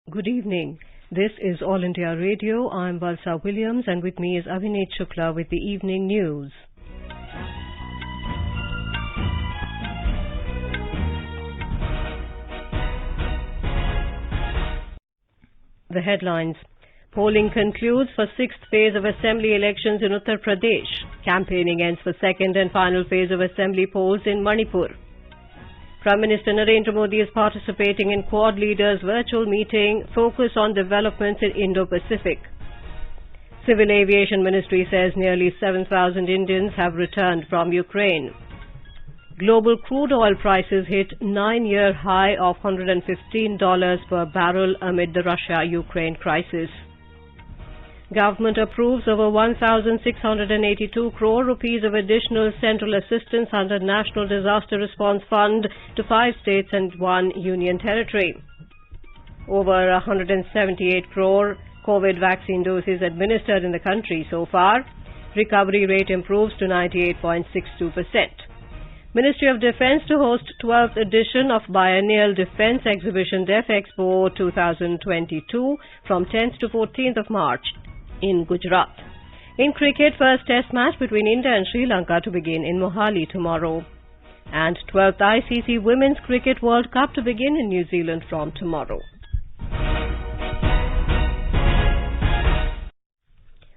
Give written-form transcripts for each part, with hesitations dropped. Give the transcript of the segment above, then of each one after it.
Good evening. This is All India Radio. I'm Valsa Williams and with me is Abhineet Shukla with the evening news. The headlines. Polling concludes for sixth phase of assembly elections in Uttar Pradesh. Campaigning ends for second and final phase of assembly polls in Manipur. Prime Minister Narendra Modi is participating in Quad leaders' virtual meeting, focus on developments in Indo-Pacific. Civil Aviation Ministry says nearly 7,000 Indians have returned from Ukraine. Global crude oil prices hit 9-year high of $115 per barrel amid the Russia-Ukraine crisis. Government approves over 1,682 crore rupees of additional central assistance under National Disaster Response Fund to 5 states and 1 union territory. Over 178 crore COVID vaccine doses administered in the country so far. Recovery rate improves to 98.62%. Ministry of Defence to host 12th edition of Biennial Defence Exhibition DEF Expo 2022 from 10th to 14th of March in Gujarat. In cricket, first test match between India and Sri Lanka to begin in Mohali tomorrow. And 12th ICC Women's Cricket World Cup to begin in New Zealand from tomorrow.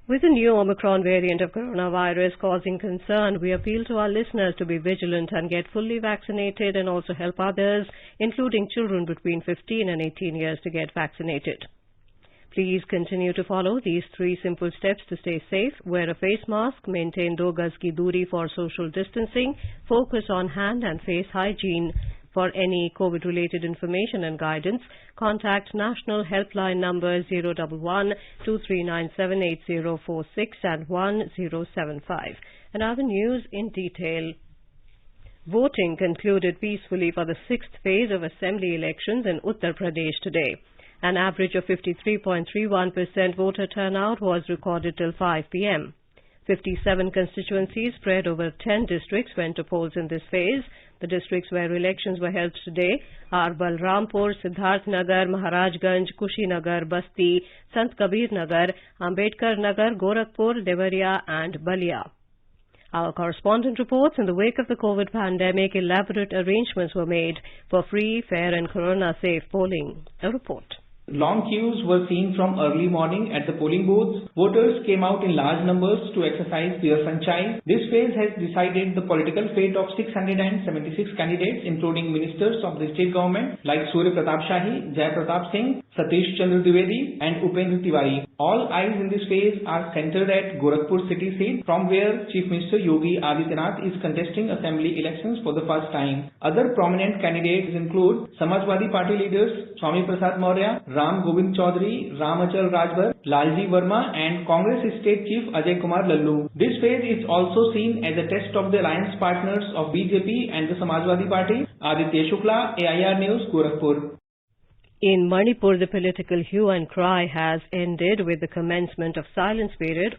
With the new Omicron variant of coronavirus causing concern, we appeal to our listeners to be vigilant and get fully vaccinated and also help others, including children between 15 and 18 years, to get vaccinated. Please continue to follow these 3 simple steps to stay safe. Wear a face mask, maintain 2 gaz ki duri for social distancing, focus on hand and face hygiene. For any COVID-related information and guidance, contact National Helpline numbers 011-2397-8046 and 1075. And other news in detail. Voting concluded peacefully for the 6th phase of assembly elections in Uttar Pradesh today. An average of 53.31% voter turnout was recorded till 5 p.m. 57 constituencies spread over 10 districts went to polls in this phase. The districts where elections were held today are Balrampur, Siddharth Nagar, Maharajganj, Kushinagar, Basti, Sant Kabir Nagar, Ambedkar Nagar, Gorakhpur, Devariya and Balia. Our correspondent reports, in the wake of the COVID pandemic, elaborate arrangements were made for free, fair and corona-safe polling. A report. Long queues were seen from early morning at the polling booths. Voters came out in large numbers to exercise their franchise. This phase has decided the political fate of 676 candidates, including ministers of the state government like Surya Pratap Shahi, Jai Pratap Singh, Satish Chandra Dwivedi and Upendra Tiwari. All eyes in this phase are centered at Gorakhpur city seat, from where Chief Minister Yogi Adityanath is contesting assembly elections for the first time. Other prominent candidates include Samajwadi Party leaders Swami Prasad Maurya, Ram Govind Chaudhary, Ram Achal Rajbhar, Lalji Verma and Congress State Chief Ajay Kumar Lallu. This phase is also seen as a test of the alliance partners of BJP and the Samajwadi Party. Aditya Shukla, AIR News, Gorakhpur. In Manipur, the political hue and cry has ended with the commencement of silence period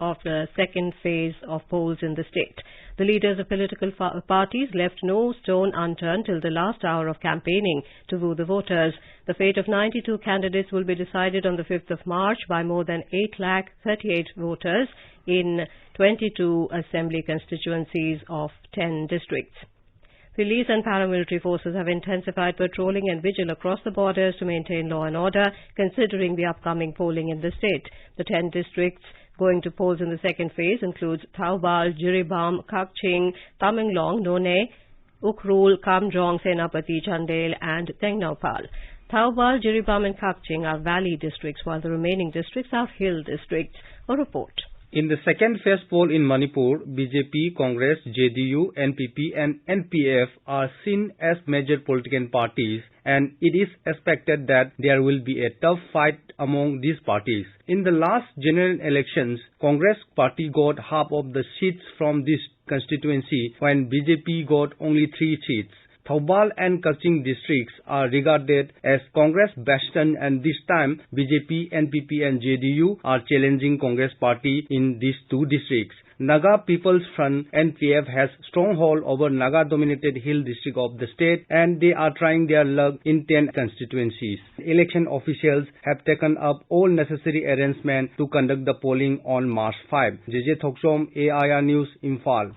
of the 2nd phase of polls in the state. The leaders of political parties left no stone unturned till the last hour of campaigning to woo the voters. The fate of 92 candidates will be decided on the 5th of March by more than 8,38,000 voters in 22 assembly constituencies of 10 districts. Police and paramilitary forces have intensified patrolling and vigil across the borders to maintain law and order, considering the upcoming polling in the state. The 10 districts going to polls in the 2nd phase includes Thaubal, Jiribam, Kakching, Tamenglong, None, Ukhrul, Kamjong, Senapati, Chandel and Tengnaupal. Thaubal, Jiribam and Kakching are valley districts, while the remaining districts are hill districts. A report. In the 2nd phase poll in Manipur, BJP, Congress, JDU, NPP and NPF are seen as major political parties, and it is expected that there will be a tough fight among these parties. In the last general elections, Congress party got half of the seats from this constituency, while BJP got only 3 seats. Thoubal and Kaching districts are regarded as Congress bastion, and this time BJP, NPP and JDU are challenging Congress party in these two districts. Naga People's Front NPF has stronghold over Naga-dominated Hill district of the state, and they are trying their luck in 10 constituencies. Election officials have taken up all necessary arrangements to conduct the polling on March 5. JJ Thoksom, AIR News, Imphal.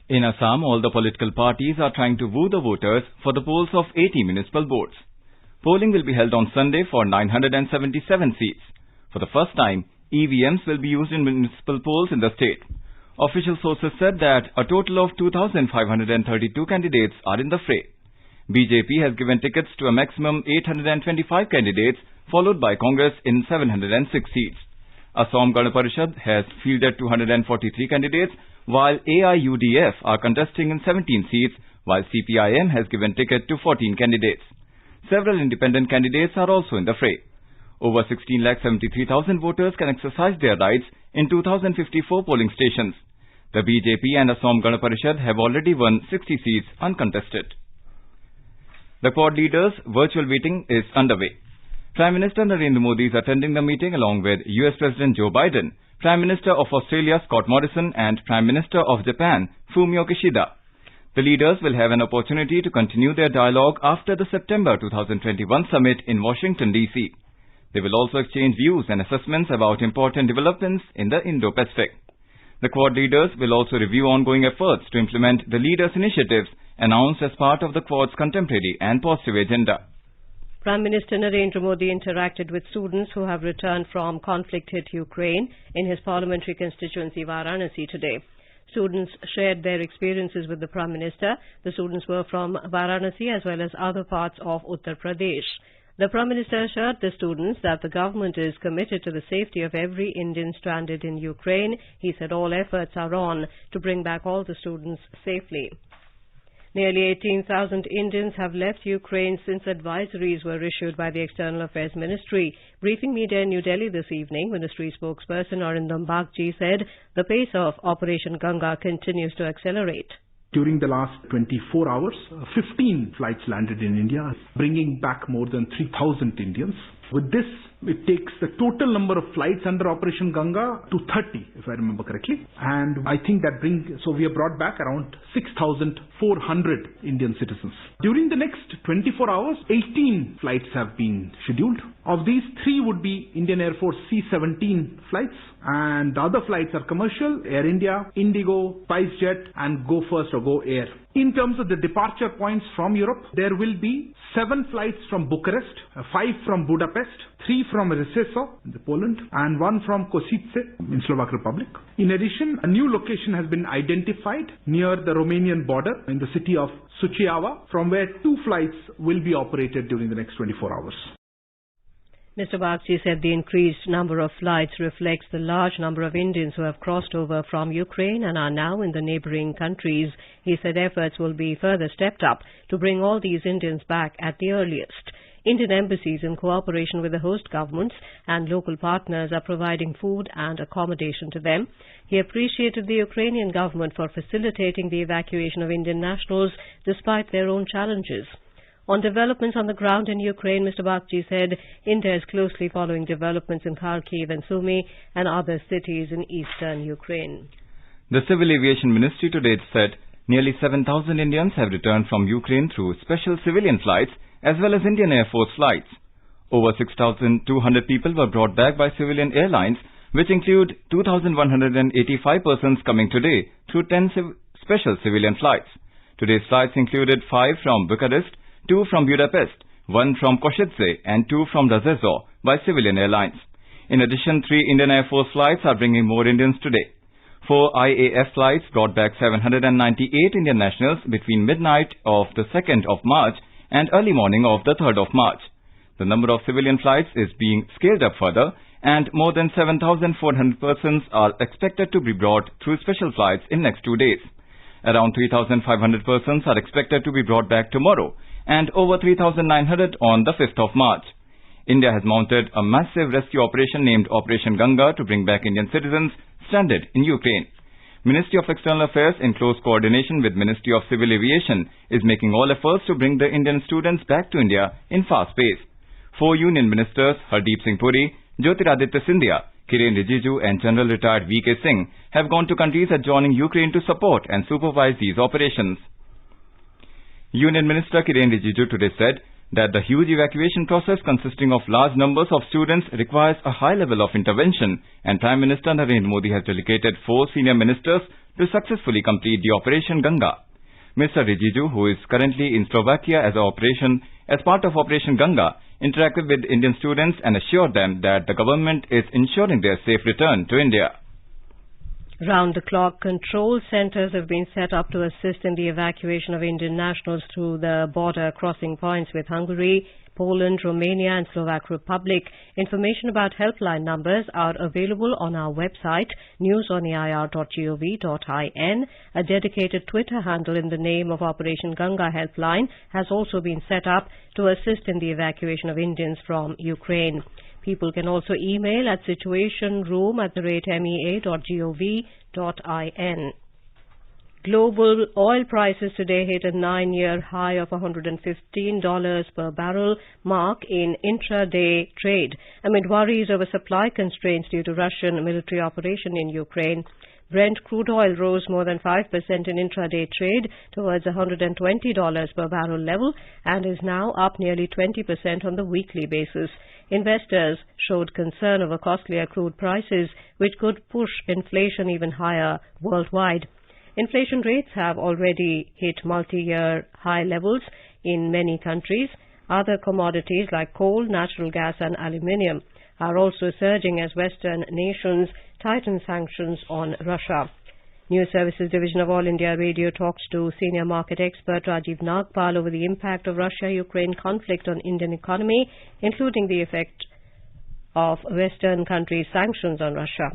In Assam, all the political parties are trying to woo the voters for the polls of 80 municipal boards. Polling will be held on Sunday for 977 seats. For the first time, EVMs will be used in municipal polls in the state. Official sources said that a total of 2,532 candidates are in the fray. BJP has given tickets to a maximum 825 candidates, followed by Congress in 706 seats. Assam Gana Parishad has fielded 243 candidates, while AIUDF are contesting in 17 seats, while CPIM has given ticket to 14 candidates. Several independent candidates are also in the fray. Over 16,73,000 voters can exercise their rights in 2,054 polling stations. The BJP and Assam Gana Parishad have already won 60 seats uncontested. The Quad leaders' virtual meeting is underway. Prime Minister Narendra Modi is attending the meeting along with US President Joe Biden, Prime Minister of Australia Scott Morrison and Prime Minister of Japan Fumio Kishida. The leaders will have an opportunity to continue their dialogue after the September 2021 summit in Washington, D.C. They will also exchange views and assessments about important developments in the Indo-Pacific. The Quad leaders will also review ongoing efforts to implement the leaders' initiatives announced as part of the Quad's contemporary and positive agenda. Prime Minister Narendra Modi interacted with students who have returned from conflict-hit Ukraine in his parliamentary constituency Varanasi today. Students shared their experiences with the Prime Minister. The students were from Varanasi as well as other parts of Uttar Pradesh. The Prime Minister assured the students that the government is committed to the safety of every Indian stranded in Ukraine. He said all efforts are on to bring back all the students safely. Nearly 18,000 Indians have left Ukraine since advisories were issued by the External Affairs Ministry. Briefing media in New Delhi this evening, Ministry spokesperson Arindam Bagchi said the pace of Operation Ganga continues to accelerate. During the last 24 hours, 15 flights landed in India, bringing back more than 3,000 Indians. With this, it takes the total number of flights under Operation Ganga to 30, if I remember correctly. And I think that so we have brought back around 6,400 Indian citizens. During the next 24 hours, 18 flights have been scheduled. Of these, 3 would be Indian Air Force C-17 flights, and the other flights are commercial, Air India, Indigo, SpiceJet, and Go First or Go Air. In terms of the departure points from Europe, there will be 7 flights from Bucharest, 5 from Budapest, 3 from Rzeszów in Poland, and 1 from Kosice in Slovak Republic. In addition, a new location has been identified near the Romanian border in the city of Suceava, from where 2 flights will be operated during the next 24 hours. Mr. Bagchi said the increased number of flights reflects the large number of Indians who have crossed over from Ukraine and are now in the neighboring countries. He said efforts will be further stepped up to bring all these Indians back at the earliest. Indian embassies, in cooperation with the host governments and local partners, are providing food and accommodation to them. He appreciated the Ukrainian government for facilitating the evacuation of Indian nationals despite their own challenges. On developments on the ground in Ukraine, Mr. Bagchi said India is closely following developments in Kharkiv and Sumy and other cities in eastern Ukraine. The Civil Aviation Ministry today said nearly 7,000 Indians have returned from Ukraine through special civilian flights as well as Indian Air Force flights. Over 6,200 people were brought back by civilian airlines, which include 2,185 persons coming today through 10 special civilian flights. Today's flights included 5 from Bucharest, 2 from Budapest, 1 from Košice and 2 from Rzeszów by civilian airlines. In addition, 3 Indian Air Force flights are bringing more Indians today. 4 IAF flights brought back 798 Indian nationals between midnight of the 2nd of March and early morning of the 3rd of March. The number of civilian flights is being scaled up further, and more than 7,400 persons are expected to be brought through special flights in next 2 days. Around 3,500 persons are expected to be brought back tomorrow, and over 3,900 on the 5th of March. India has mounted a massive rescue operation named Operation Ganga to bring back Indian citizens stranded in Ukraine. Ministry of External Affairs, in close coordination with Ministry of Civil Aviation, is making all efforts to bring the Indian students back to India in fast pace. 4 Union Ministers, Hardeep Singh Puri, Jyotiraditya Scindia, Kiren Rijiju and General Retired V.K. Singh have gone to countries adjoining Ukraine to support and supervise these operations. Union Minister Kiren Rijiju today said that the huge evacuation process consisting of large numbers of students requires a high level of intervention, and Prime Minister Narendra Modi has delegated 4 senior ministers to successfully complete the Operation Ganga. Mr. Rijiju, who is currently in Slovakia as part of Operation Ganga, interacted with Indian students and assured them that the government is ensuring their safe return to India. Round-the-clock control centres have been set up to assist in the evacuation of Indian nationals through the border crossing points with Hungary, Poland, Romania and Slovak Republic. Information about helpline numbers are available on our website, newsoneir.gov.in. A dedicated Twitter handle in the name of Operation Ganga Helpline has also been set up to assist in the evacuation of Indians from Ukraine. People can also email at situationroom@mea.gov.in. Global oil prices today hit a 9-year high of $115 per barrel mark in intraday trade, amid worries over supply constraints due to Russian military operation in Ukraine. Brent crude oil rose more than 5% in intraday trade towards $120 per barrel level and is now up nearly 20% on the weekly basis. Investors showed concern over costlier crude prices, which could push inflation even higher worldwide. Inflation rates have already hit multi-year high levels in many countries. Other commodities like coal, natural gas and aluminium are also surging as Western nations tighten sanctions on Russia. News Services Division of All India Radio talks to senior market expert Rajiv Nagpal over the impact of Russia-Ukraine conflict on Indian economy, including the effect of Western countries' sanctions on Russia.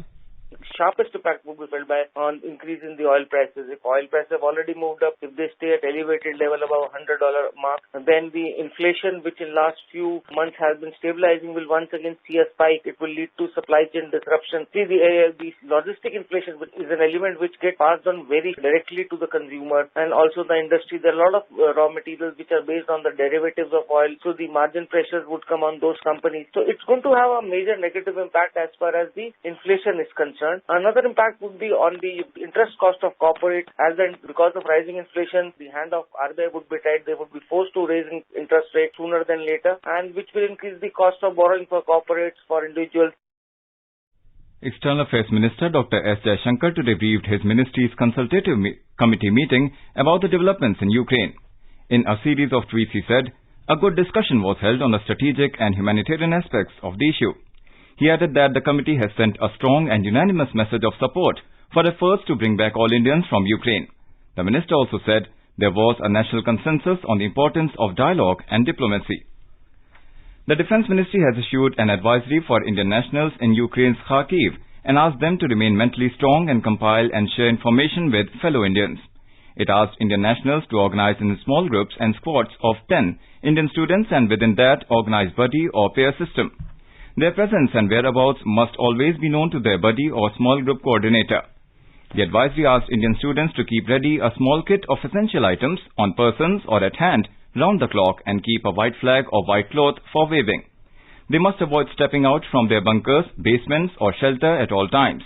Sharpest impact will be felt on increase in the oil prices. If oil prices have already moved up, if they stay at elevated level above $100 mark, then the inflation, which in last few months has been stabilizing, will once again see a spike. It will lead to supply chain disruption. See, the logistic inflation is an element which gets passed on very directly to the consumer and also the industry. There are a lot of raw materials which are based on the derivatives of oil, so the margin pressures would come on those companies. So it's going to have a major negative impact as far as the inflation is concerned. Another impact would be on the interest cost of corporate, because of rising inflation, the hand of RBI would be tight. They would be forced to raise interest rates sooner than later, and which will increase the cost of borrowing for corporates, for individuals. External Affairs Minister Dr. S. Jaishankar today briefed his ministry's consultative committee meeting about the developments in Ukraine. In a series of tweets, he said, a good discussion was held on the strategic and humanitarian aspects of the issue. He added that the committee has sent a strong and unanimous message of support for efforts to bring back all Indians from Ukraine. The minister also said there was a national consensus on the importance of dialogue and diplomacy. The Defence Ministry has issued an advisory for Indian nationals in Ukraine's Kharkiv and asked them to remain mentally strong and compile and share information with fellow Indians. It asked Indian nationals to organize in small groups and squads of 10 Indian students and within that organize buddy or pair system. Their presence and whereabouts must always be known to their buddy or small group coordinator. The advisory asked Indian students to keep ready a small kit of essential items on persons or at hand round the clock and keep a white flag or white cloth for waving. They must avoid stepping out from their bunkers, basements or shelter at all times.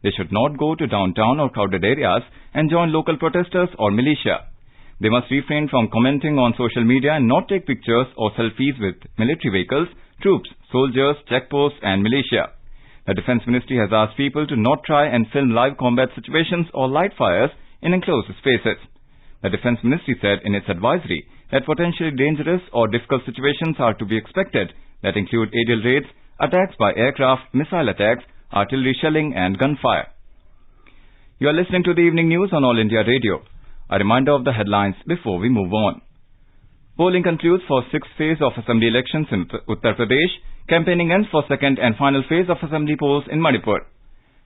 They should not go to downtown or crowded areas and join local protesters or militia. They must refrain from commenting on social media and not take pictures or selfies with military vehicles, troops, soldiers, checkposts and militia. The Defence Ministry has asked people to not try and film live combat situations or light fires in enclosed spaces. The Defence Ministry said in its advisory that potentially dangerous or difficult situations are to be expected that include aerial raids, attacks by aircraft, missile attacks, artillery shelling and gunfire. You are listening to the evening news on All India Radio. A reminder of the headlines before we move on. Polling concludes for 6th phase of assembly elections in Uttar Pradesh. Campaigning ends for 2nd and final phase of assembly polls in Manipur.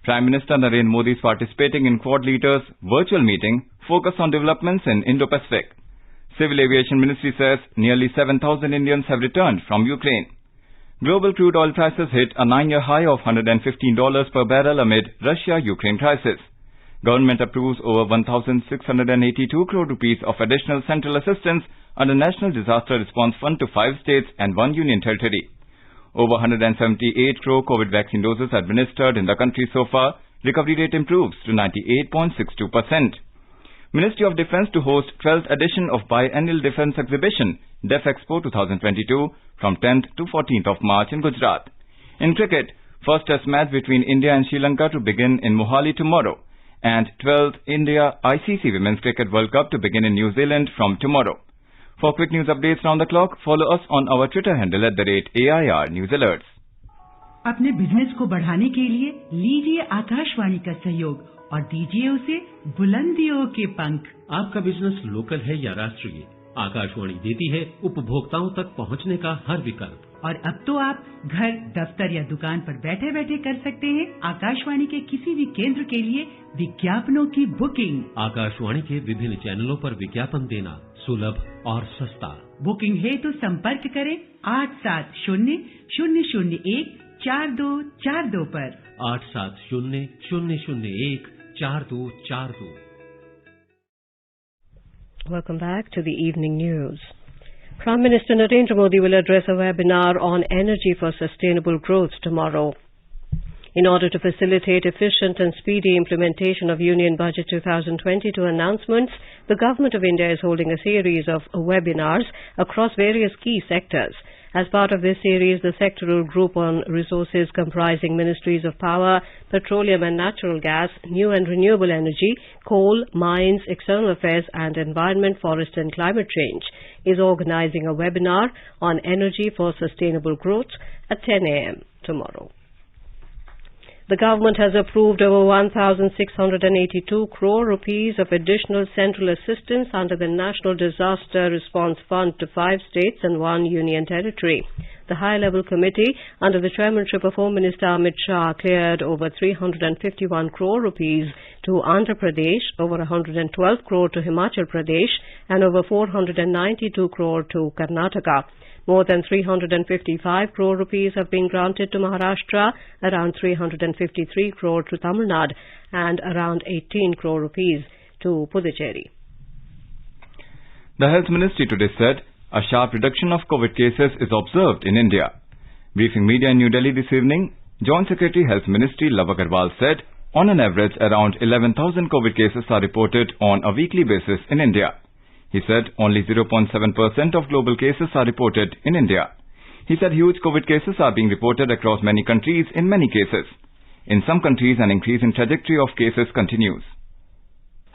Prime Minister Narendra Modi is participating in Quad Leaders' virtual meeting focused on developments in Indo-Pacific. Civil Aviation Ministry says nearly 7,000 Indians have returned from Ukraine. Global crude oil prices hit a 9-year high of $115 per barrel amid Russia-Ukraine crisis. Government approves over 1,682 crore rupees of additional central assistance under National Disaster Response Fund to 5 states and 1 union territory. Over 178 crore COVID vaccine doses administered in the country so far. Recovery rate improves to 98.62%. Ministry of Defence to host 12th edition of Biennial Defence Exhibition, DEF Expo 2022 from 10th to 14th of March in Gujarat. In cricket, first test match between India and Sri Lanka to begin in Mohali tomorrow, and 12th India ICC Women's Cricket World Cup to begin in New Zealand from tomorrow. For quick news updates round the clock, follow us on our Twitter handle @AIR News Alerts. अपने business को बढ़ाने के लिए लीजिए आकाशवाणी का सहयोग और दीजिए उसे बुलंदियों के पंख। आपका बिजनेस लोकल है या राष्ट्रीय, आकाशवाणी देती है उपभोक्ताओं तक पहुंचने का हर विकल्प। और अब तो आप घर, दफ्तर या दुकान पर बैठे बैठे कर सकते हैं आकाशवाणी के किसी भी केंद्र के लिए विज्ञापनों की बुकिंग। आकाशवाणी के विभिन्न चैनलों पर विज्ञापन देना सुलभ और सस्ता। बुकिंग है तो संपर्क करें 8700014242 पर। 8700014242। Welcome back to the evening news. Prime Minister Narendra Modi will address a webinar on energy for sustainable growth tomorrow. In order to facilitate efficient and speedy implementation of Union Budget 2022 announcements, the Government of India is holding a series of webinars across various key sectors. As part of this series, the sectoral group on resources comprising Ministries of Power, Petroleum and Natural Gas, New and Renewable Energy, Coal, Mines, External Affairs and Environment, Forest and Climate Change is organizing a webinar on energy for sustainable growth at 10 a.m. tomorrow. The government has approved over 1,682 crore rupees of additional central assistance under the National Disaster Response Fund to 5 states and 1 union territory. The high-level committee, under the chairmanship of Home Minister Amit Shah, cleared over 351 crore rupees to Andhra Pradesh, over 112 crore to Himachal Pradesh, and over 492 crore to Karnataka. More than 355 crore rupees have been granted to Maharashtra, around 353 crore to Tamil Nadu, and around 18 crore rupees to Puducherry. The Health Ministry today said a sharp reduction of COVID cases is observed in India. Briefing media in New Delhi this evening, Joint Secretary Health Ministry Love Agarwal said on an average around 11,000 COVID cases are reported on a weekly basis in India. He said only 0.7% of global cases are reported in India. He said huge COVID cases are being reported across many countries in many cases. In some countries, an increase in trajectory of cases continues.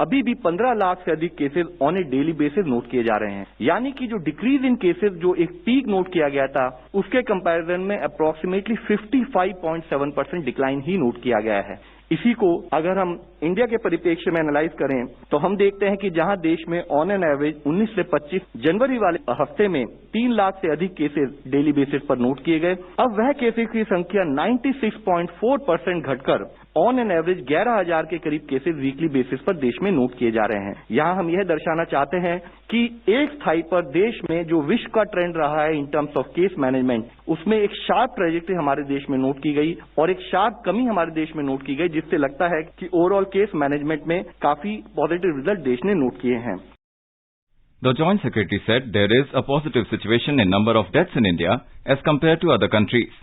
अभी भी 15 लाख से अधिक cases on A daily basis note किए जा रहे हैं, यानी कि जो डिक्रीज इन केसेस जो एक पीक नोट किया गया था उसके कंपैरिजन में अप्रोक्सीमेटली 55.7% डिक्लाइन ही नोट किया गया है। इसी को अगर हम इंडिया के परिप्रेक्ष्य में एनालाइज करें तो हम देखते हैं कि जहां देश में ऑन एन एवरेज 19 से 25 जनवरी वाले हफ्ते में 3 लाख से अधिक केसेस डेली बेसिस पर नोट किए गए, अब वह केसेस की संख्या 96.4% घटकर ऑन एन एवरेज 11,000 के करीब केसेस वीकली बेसिस पर देश में नोट किए जा रहे हैं। यहां हम यह दर्शाना चाहते हैं कि एक स्थाई पर देश में जो विश्व का ट्रेंड रहा है in terms of case management, उसमें एक शार्प ट्रेजेक्टरी हमारे देश में नोट की गई और एक शार्प कमी हमारे देश में नोट की गई, जिससे लगता है कि ओवरऑल केस मैनेजमेंट में काफी पॉजिटिव रिजल्ट देश ने नोट किए हैं। The Joint Secretary said there is a positive situation in number of deaths in India as compared to other countries.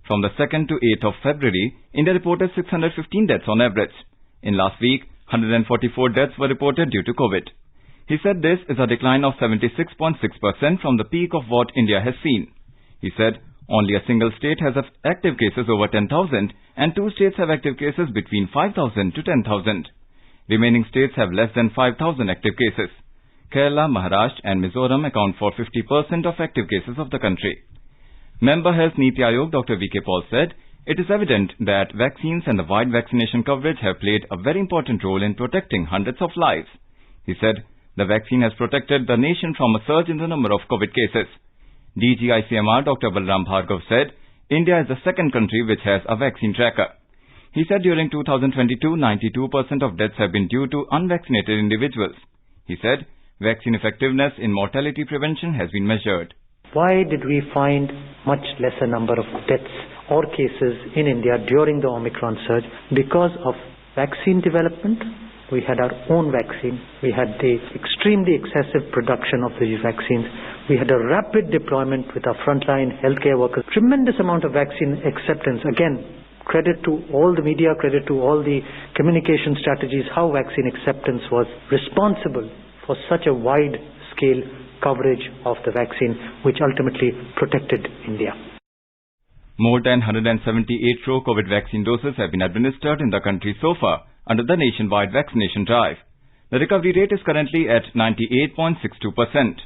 From the 2nd to 8th of February, India reported 615 deaths on average. In last week, 144 deaths were reported due to COVID. He said this is a decline of 76.6% from the peak of what India has seen. He said only a single state has active cases over 10,000 and 2 states have active cases between 5,000 to 10,000. Remaining states have less than 5,000 active cases. Kerala, Maharashtra and Mizoram account for 50% of active cases of the country. Member Health Niti Aayog Dr. V.K. Paul said it is evident that vaccines and the wide vaccination coverage have played a very important role in protecting hundreds of lives. He said the vaccine has protected the nation from a surge in the number of COVID cases. DG ICMR Dr. Balram Bhargav said India is the second country which has a vaccine tracker. He said during 2022, 92% of deaths have been due to unvaccinated individuals. He said vaccine effectiveness in mortality prevention has been measured. Why did we find much lesser number of deaths or cases in India during the Omicron surge? Because of vaccine development We had our own vaccine. We had the extremely excessive production of these vaccines. We had a rapid deployment with our frontline healthcare workers. Tremendous amount of vaccine acceptance. Again, credit to all the media, credit to all the communication strategies, how vaccine acceptance was responsible for such a wide-scale coverage of the vaccine, which ultimately protected India. More than 178 crore COVID vaccine doses have been administered in the country so far under the nationwide vaccination drive. The recovery rate is currently at 98.62%.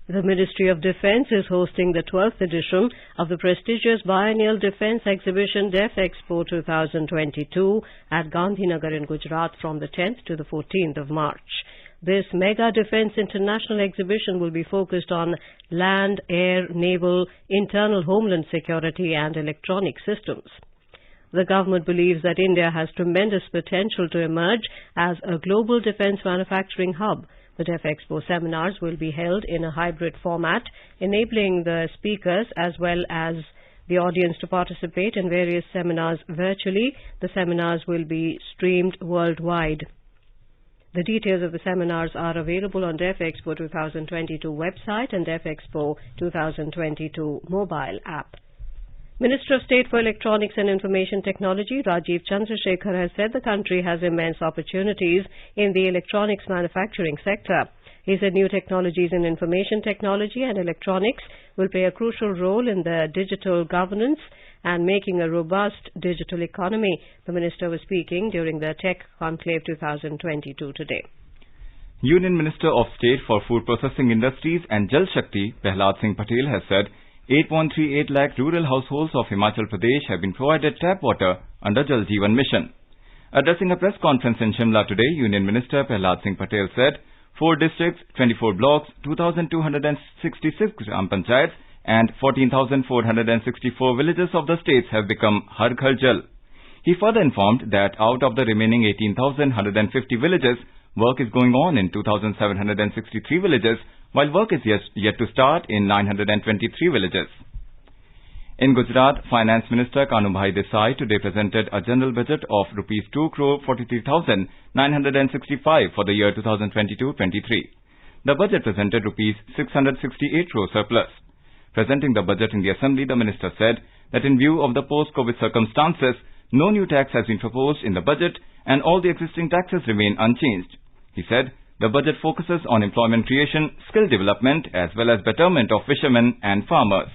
The Ministry of Defence is hosting the 12th edition of the prestigious biennial defence exhibition DEF Expo 2022 at Gandhinagar in Gujarat from the 10th to the 14th of March. This mega defence international exhibition will be focused on land, air, naval, internal homeland security and electronic systems. The government believes that India has tremendous potential to emerge as a global defence manufacturing hub. The DEF Expo seminars will be held in a hybrid format, enabling the speakers as well as the audience to participate in various seminars virtually. The seminars will be streamed worldwide. The details of the seminars are available on DEF Expo 2022 website and DEF Expo 2022 mobile app. Minister of State for Electronics and Information Technology Rajiv Chandrasekhar has said the country has immense opportunities in the electronics manufacturing sector. He said new technologies in information technology and electronics will play a crucial role in the digital governance and making a robust digital economy. The minister was speaking during the Tech Conclave 2022 today. Union Minister of State for Food Processing Industries and Jal Shakti Prahlad Singh Patel has said 8.38 lakh rural households of Himachal Pradesh have been provided tap water under Jal Jeevan Mission. Addressing a press conference in Shimla today, Union Minister Prahlad Singh Patel said 4 districts, 24 blocks, 2,266 Gram Panchayats and 14,464 villages of the states have become Har Ghar Jal. He further informed that out of the remaining 18,150 villages, work is going on in 2,763 villages, while work is yet to start in 923 villages. In Gujarat, Finance Minister Kanubhai Desai today presented a general budget of Rs 2,43,965 for the year 2022-23. The budget presented Rs 668 crore surplus. Presenting the budget in the Assembly, the Minister said that in view of the post-COVID circumstances, no new tax has been proposed in the budget and all the existing taxes remain unchanged. He said the budget focuses on employment creation, skill development as well as betterment of fishermen and farmers.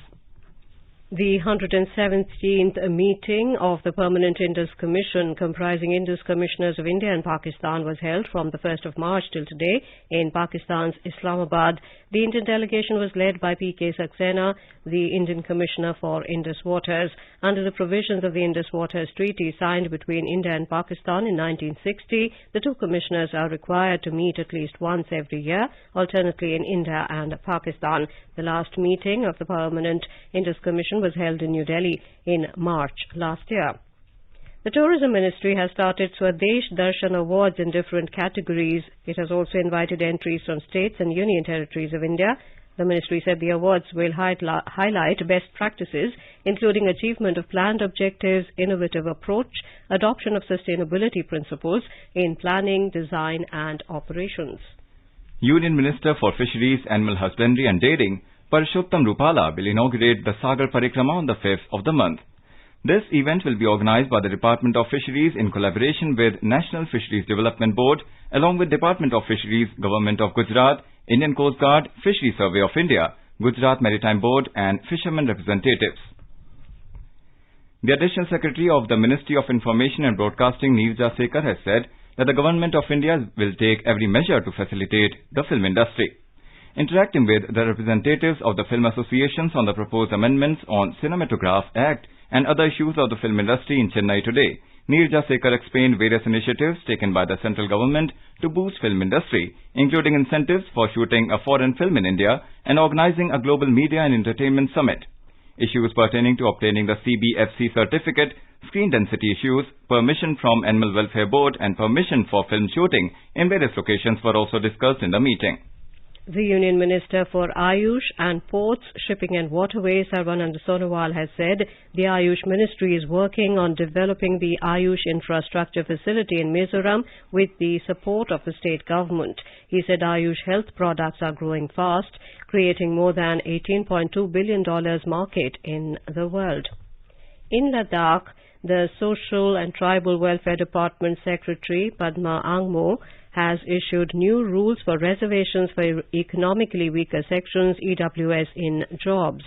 The 117th meeting of the Permanent Indus Commission, comprising Indus Commissioners of India and Pakistan, was held from the 1st of March till today in Pakistan's Islamabad. The Indian delegation was led by P.K. Saxena, the Indian Commissioner for Indus Waters. Under the provisions of the Indus Waters Treaty signed between India and Pakistan in 1960, the two commissioners are required to meet at least once every year, alternately in India and Pakistan. The last meeting of the Permanent Indus Commission was held in New Delhi in March last year. The Tourism Ministry has started Swadesh Darshan Awards in different categories. It has also invited entries from states and union territories of India. The ministry said the awards will highlight best practices, including achievement of planned objectives, innovative approach, adoption of sustainability principles in planning, design and operations. Union Minister for Fisheries, Animal Husbandry and Dairying, Parshottam Rupala, will inaugurate the Sagar Parikrama on the 5th of the month. This event will be organized by the Department of Fisheries in collaboration with National Fisheries Development Board, along with Department of Fisheries, Government of Gujarat, Indian Coast Guard, Fisheries Survey of India, Gujarat Maritime Board and fishermen representatives. The Additional Secretary of the Ministry of Information and Broadcasting, Neerja Sekar, has said that the Government of India will take every measure to facilitate the film industry. Interacting with the representatives of the film associations on the proposed amendments on Cinematograph Act and other issues of the film industry in Chennai today, Neerja Sekar explained various initiatives taken by the central government to boost film industry, including incentives for shooting a foreign film in India and organizing a global media and entertainment summit. Issues pertaining to obtaining the CBFC certificate, screen density issues, permission from Animal Welfare Board and permission for film shooting in various locations were also discussed in the meeting. The Union Minister for Ayush and Ports, Shipping and Waterways, Sarvanand Sonowal, has said the Ayush Ministry is working on developing the Ayush infrastructure facility in Mizoram with the support of the state government. He said Ayush health products are growing fast, creating more than $18.2 billion market in the world. In Ladakh, the Social and Tribal Welfare Department Secretary Padma Angmo has issued new rules for reservations for economically weaker sections, EWS, in jobs.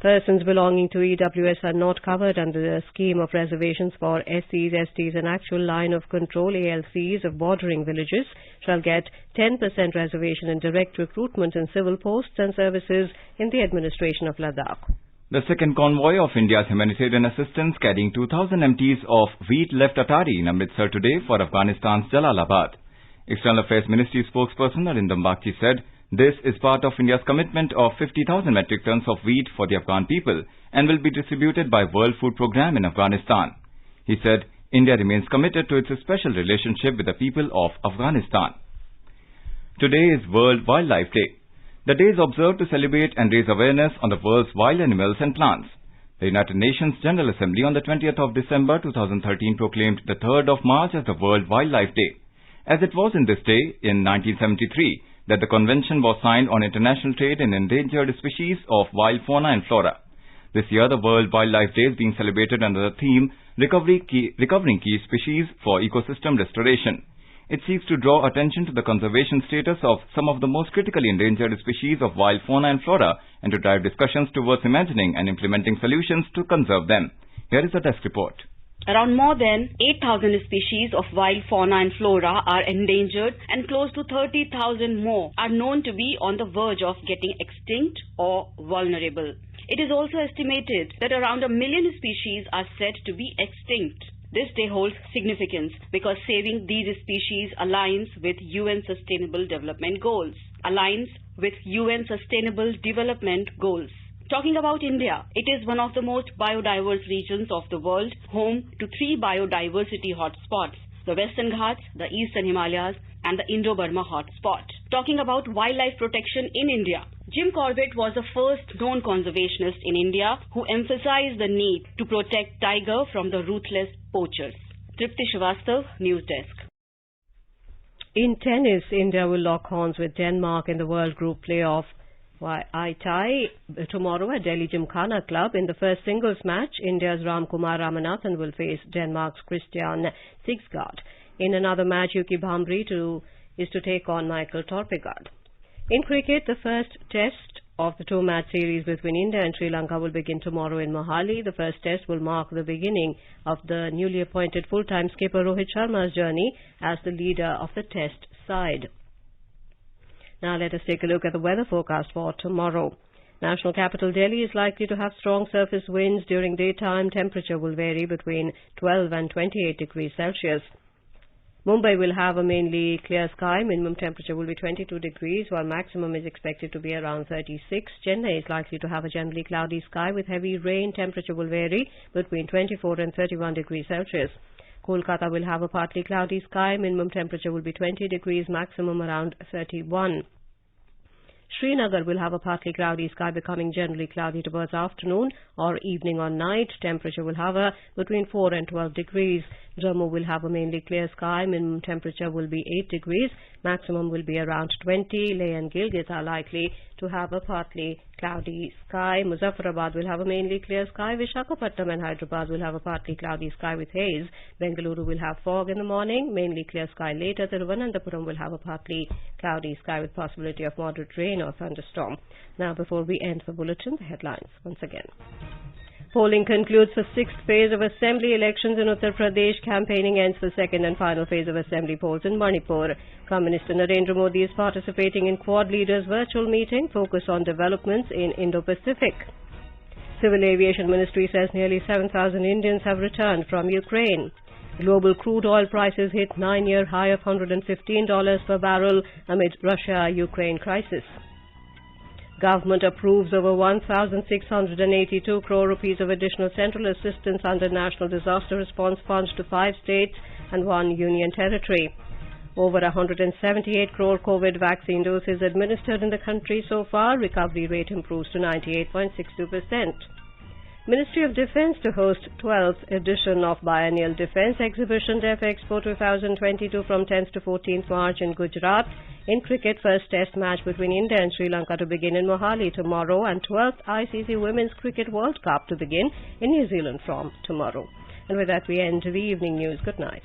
Persons belonging to EWS are not covered under the scheme of reservations for SCs, STs and actual line of control ALCs of bordering villages shall get 10% reservation in direct recruitment in civil posts and services in the administration of Ladakh. The second convoy of India's humanitarian assistance carrying 2,000 MTs of wheat left Atari in Amritsar today for Afghanistan's Jalalabad. External Affairs Ministry spokesperson Arindam Bagchi said this is part of India's commitment of 50,000 metric tons of wheat for the Afghan people and will be distributed by World Food Programme in Afghanistan. He said India remains committed to its special relationship with the people of Afghanistan. Today is World Wildlife Day. The day is observed to celebrate and raise awareness on the world's wild animals and plants. The United Nations General Assembly on the 20th of December 2013 proclaimed the 3rd of March as the World Wildlife Day, as it was in this day in 1973 that the convention was signed on international trade in endangered species of wild fauna and flora. This year, the World Wildlife Day is being celebrated under the theme Recovering Key Species for Ecosystem Restoration. It seeks to draw attention to the conservation status of some of the most critically endangered species of wild fauna and flora and to drive discussions towards imagining and implementing solutions to conserve them. Here is a desk report. Around more than 8,000 species of wild fauna and flora are endangered and close to 30,000 more are known to be on the verge of getting extinct or vulnerable. It is also estimated that around 1 million species are said to be extinct. This day holds significance because saving these species aligns with UN Sustainable Development Goals. Talking about India, it is one of the most biodiverse regions of the world, home to 3 biodiversity hotspots, the Western Ghats, the Eastern Himalayas, and the Indo-Burma hotspot. Talking about wildlife protection in India, Jim Corbett was the first known conservationist in India who emphasized the need to protect tiger from the ruthless poachers. Tripti Srivastav, News Desk. In tennis, India will lock horns with Denmark in the World Group Playoff tie tomorrow at Delhi Gymkhana Club. In the first singles match, India's Ramkumar Ramanathan will face Denmark's Christian Sigsgaard. In another match, Yuki Bhamri is to take on Michael Torpegaard. In cricket, the first test of the 2-match series between India and Sri Lanka will begin tomorrow in Mohali. The first test will mark the beginning of the newly appointed full-time skipper Rohit Sharma's journey as the leader of the test side. Now let us take a look at the weather forecast for tomorrow. National capital Delhi is likely to have strong surface winds during daytime. Temperature will vary between 12 and 28 degrees Celsius. Mumbai will have a mainly clear sky. Minimum temperature will be 22 degrees, while maximum is expected to be around 36. Chennai is likely to have a generally cloudy sky with heavy rain. Temperature will vary between 24 and 31 degrees Celsius. Kolkata will have a partly cloudy sky. Minimum temperature will be 20 degrees, maximum around 31. Srinagar will have a partly cloudy sky becoming generally cloudy towards afternoon or evening or night. Temperature will hover between 4 and 12 degrees. Jammu will have a mainly clear sky. Minimum temperature will be 8 degrees. Maximum will be around 20. Leh and Gilgit are likely to have a partly cloudy sky. Muzaffarabad will have a mainly clear sky. Visakhapatnam and Hyderabad will have a partly cloudy sky with haze. Bengaluru will have fog in the morning, mainly clear sky later. Thiruvananthapuram will have a partly cloudy sky with possibility of moderate rain or thunderstorm. Now, before we end the bulletin, the headlines once again. Polling concludes for 6th phase of Assembly elections in Uttar Pradesh. Campaigning ends for 2nd and final phase of Assembly polls in Manipur. Prime Minister Narendra Modi is participating in Quad Leaders virtual meeting, focus on developments in Indo-Pacific. Civil Aviation Ministry says nearly 7,000 Indians have returned from Ukraine. Global crude oil prices hit 9-year high of $115 per barrel amid Russia-Ukraine crisis. Government approves over 1,682 crore rupees of additional central assistance under National Disaster Response Fund to 5 states and 1 union territory. Over 178 crore COVID vaccine doses administered in the country so far. Recovery rate improves to 98.62%. Ministry of Defence to host 12th edition of Biennial Defence Exhibition DEF Expo 2022 from 10th to 14th March in Gujarat. In cricket, first test match between India and Sri Lanka to begin in Mohali tomorrow, and 12th ICC Women's Cricket World Cup to begin in New Zealand from tomorrow. And with that we end the evening news. Good night.